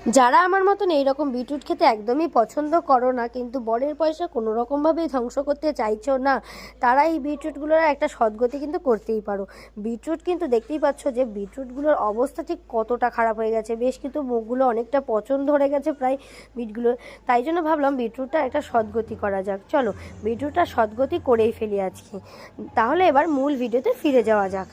যারা আমার মতন এইরকম বিটরুট খেতে একদমই পছন্দ করো না, কিন্তু বরের পয়সা কোনো রকমভাবেই ধ্বংস করতে চাইছো না, তারা এই বিটরুটগুলোর একটা সদ্গতি কিন্তু করতেই পারো। বিটরুট কিন্তু দেখতেই পাচ্ছ যে বিটরুটগুলোর অবস্থা ঠিক কতটা খারাপ হয়ে গেছে, বেশ কিন্তু মুখগুলো অনেকটা পচন ধরে গেছে প্রায় বিটগুলোর। তাই জন্য ভাবলাম বিটরুটটা একটা সদ্গতি করা যাক। চলো বিটরুটটা সদ্গতি করেই ফেলি আজকে। তাহলে এবার মূল ভিডিওতে ফিরে যাওয়া যাক।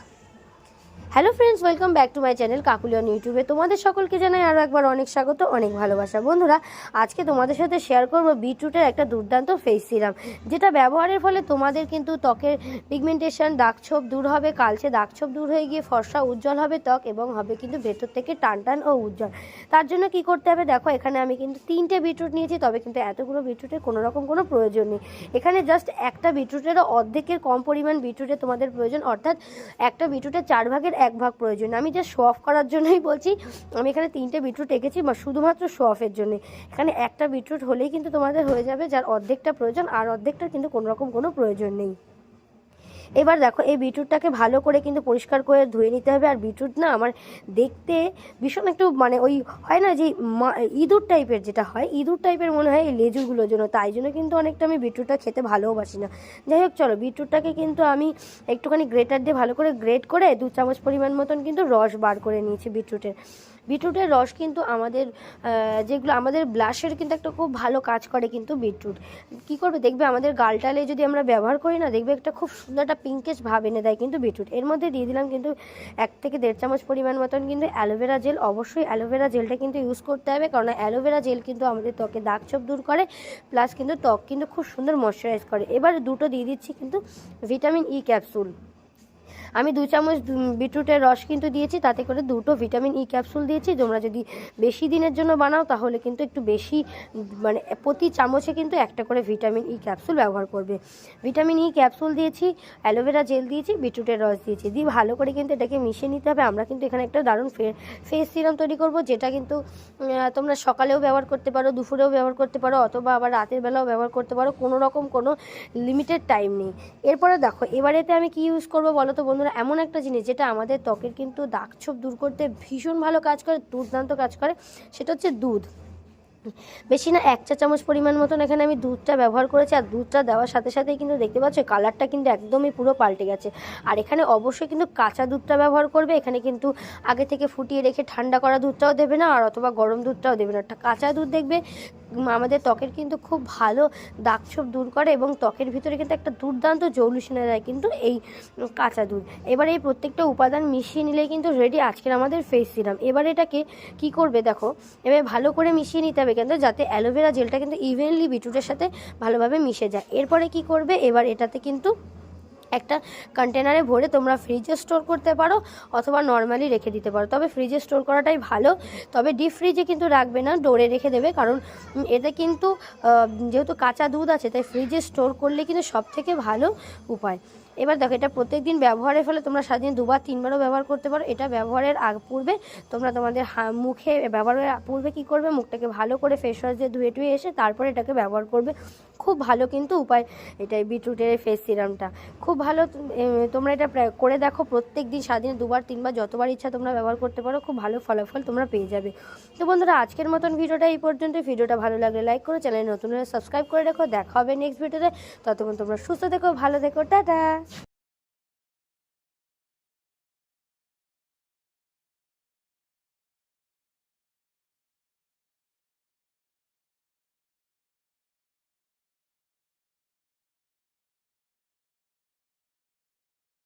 Hello friends, welcome back to my channel Kakuli on ইউটিউবে। তোমাদের সকলকে জানাই আরও একবার অনেক স্বাগত, অনেক ভালোবাসা। বন্ধুরা, আজকে তোমাদের সাথে শেয়ার করব বিটরুটের একটা দুর্দান্ত ফেস সিরাম, যেটা ব্যবহারের ফলে তোমাদের কিন্তু ত্বকের পিগমেন্টেশন, দাগছোপ দূর হবে, কালচে দাগছোপ দূর হয়ে গিয়ে ফর্সা উজ্জ্বল হবে ত্বক, এবং হবে কিন্তু ভেতর থেকে টান টান ও উজ্জ্বল। তার জন্য কি করতে হবে দেখো, এখানে আমি কিন্তু 3টে বিটরুট নিয়েছি, তবে কিন্তু এতগুলো বিটরুটের কোনো রকম কোনো প্রয়োজন নেই। এখানে জাস্ট একটা বিটরুটেরও অর্ধেকের কম পরিমাণ বিটরুটের তোমাদের প্রয়োজন, অর্থাৎ একটা বিটরুটের 4 ভাগের 1 ভাগ প্রয়োজন। আমি জাস্ট শো অফ করার জন্যই বলছি। আমি এখানে 3টে বিটরুট এঁকেছি শুধুমাত্র শো অফের জন্য। এখানে একটা বিটরুট হলেই কিন্তু তোমাদের হয়ে যাবে, যার অর্ধেকটা প্রয়োজন, আর অর্ধেকটা কিন্তু কোনো রকম কোনো প্রয়োজন নেই। এবার দেখো, এই বিটরুটটাকে ভালো করে কিন্তু পরিষ্কার করে ধুয়ে নিতে হবে। আর বিটরুট না আমার দেখতে ভীষণ একটু মানে ওই হয় না যে ইঁদুর টাইপের, যেটা হয় ইঁদুর টাইপের মনে হয় এই লেজুগুলোর জন্য, তাই জন্য কিন্তু অনেকটা আমি বিটরুটটা খেতে ভালোবাসি না। যাই হোক, চলো বিটরুটটাকে কিন্তু আমি একটুখানি গ্রেটার দিয়ে ভালো করে গ্রেট করে 2 চামচ পরিমাণ মতন কিন্তু রস বার করে নিয়েছি বিটরুটের রস কিন্তু আমাদের যেগুলো আমাদের ব্লাশের কিন্তু একটা খুব ভালো কাজ করে। কিন্তু বিটরুট কী করবে দেখবে, আমাদের গালটালে যদি আমরা ব্যবহার করি না, দেখবে একটা খুব সুন্দর একটা পিঙ্কেশ ভাব এনে দেয় কিন্তু বিটরুট। এর মধ্যে দিয়ে দিলাম কিন্তু 1 থেকে 1.5 চামচ পরিমাণ মতন কিন্তু অ্যালোভেরা জেল। অবশ্যই অ্যালোভেরা জেলটা কিন্তু ইউজ করতে হবে, কারণ অ্যালোভেরা জেল কিন্তু আমাদের ত্বকে দাগছোপ দূর করে, প্লাস কিন্তু ত্বক কিন্তু খুব সুন্দর ময়শ্চারাইজ করে। এবার দুটো দিয়ে দিচ্ছি কিন্তু ভিটামিন ই ক্যাপসুল। আমি 2 চামচ বিটরুটের রস কিন্তু দিয়েছি, তাতে করে 2টো ভিটামিন ই ক্যাপসুল দিয়েছি। তোমরা যদি বেশি দিনের জন্য বানাও তাহলে কিন্তু একটু বেশি, মানে প্রতি চামচে কিন্তু একটা করে ভিটামিন ই ক্যাপসুল ব্যবহার করবে। ভিটামিন ই ক্যাপসুল দিয়েছি, অ্যালোভেরা জেল দিয়েছি, বিটরুটের রস দিয়েছি, দিয়ে ভালো করে কিন্তু এটাকে মিশিয়ে নিতে হবে। আমরা কিন্তু এখানে একটা দারুণ ফেস সিরাম তৈরি করব, যেটা কিন্তু তোমরা সকালেও ব্যবহার করতে পারো, দুপুরেও ব্যবহার করতে পারো, অথবা আবার রাতের বেলাও ব্যবহার করতে পারো। কোনো রকম কোনো লিমিটেড টাইম নেই। এরপরে দেখো, এবারেতে আমি কি ইউজ করবো বলো তো বন্ধুরা, এমন একটা জিনিস যেটা আমাদের ত্বকের কিন্তু দাগছোপ দূর করতে ভীষণ ভালো কাজ করে, দুর্দান্ত কাজ করে, সেটা হচ্ছে দুধ। বেশি না 1 চা চামচ পরিমাণ মতন এখানে আমি দুধটা ব্যবহার করেছি। আর দুধটা দেওয়ার সাথে সাথেই কিন্তু দেখতে পাচ্ছ কালারটা কিন্তু একদমই পুরো পাল্টে গেছে। আর এখানে অবশ্যই কিন্তু কাঁচা দুধটা ব্যবহার করবে। এখানে কিন্তু আগে থেকে ফুটিয়ে রেখে ঠান্ডা করা দুধটাও দেবে না, আর অথবা গরম দুধটাও দেবে না। কাঁচা দুধ দেখবে আমাদের ত্বকের কিন্তু খুব ভালো দাগছোপ দূর করে, এবং ত্বকের ভিতরে কিন্তু একটা দুর্দান্ত জৌলুস এনে দেয় কিন্তু এই কাঁচা দুধ। এবার এই প্রত্যেকটা উপাদান মিশিয়ে নিলেই কিন্তু রেডি আজকের আমাদের ফেস সিরাম। এবার এটাকে কি করবে দেখো, এবার ভালো করে মিশিয়ে নিতে হবে কিন্তু, যাতে অ্যালোভেরা জেলটা কিন্তু ইভেনলি বিটরুটের সাথে ভালোভাবে মিশে যায়। এরপরে কি করবে, এবার এটাতে কিন্তু একটা কন্টেনারে ভরে তোমরা ফ্রিজে স্টোর করতে পারো, অথবা নর্মালি রেখে দিতে পারো। তবে ফ্রিজে স্টোর করাটাই ভালো, তবে ডিপ ফ্রিজে কিন্তু রাখবে না, ডোরে রেখে দেবে। কারণ এতে কিন্তু যেহেতু কাঁচা দুধ আছে, তাই ফ্রিজে স্টোর করলে কিন্তু সবথেকে ভালো উপায়। এবার দেখো, এটা প্রত্যেক দিন ব্যবহারের ফলে তোমরা সারাদিন 2বার 3বারও ব্যবহার করতে পারো। এটা ব্যবহারের পূর্বে তোমরা তোমাদের মুখে ব্যবহারের পূর্বে কী করবে, মুখটাকে ভালো করে ফেস ওয়াশ দিয়ে ধুয়ে টুয়ে এসে তারপরে এটাকে ব্যবহার করবে। খুব ভালো কিন্তু উপায় এটাই, বিটরুটের ফেস সিরামটা খুব ভালো। তোমরা এটা করে দেখো, প্রত্যেক দিন সারাদিনে 2বার 3বার যতবার ইচ্ছা তোমরা ব্যবহার করতে পারো, খুব ভালো ফলাফল তোমরা পেয়ে যাবে। তো বন্ধুরা, আজকের মতন ভিডিওটা এই পর্যন্ত। ভিডিওটা ভালো লাগলে লাইক করো, চ্যানেল নতুন হলে সাবস্ক্রাইব করে রাখো। দেখা হবে নেক্সট ভিডিওতে। ততক্ষণ তোমরা সুস্থ থেকো, ভালো থেকো, টাটা।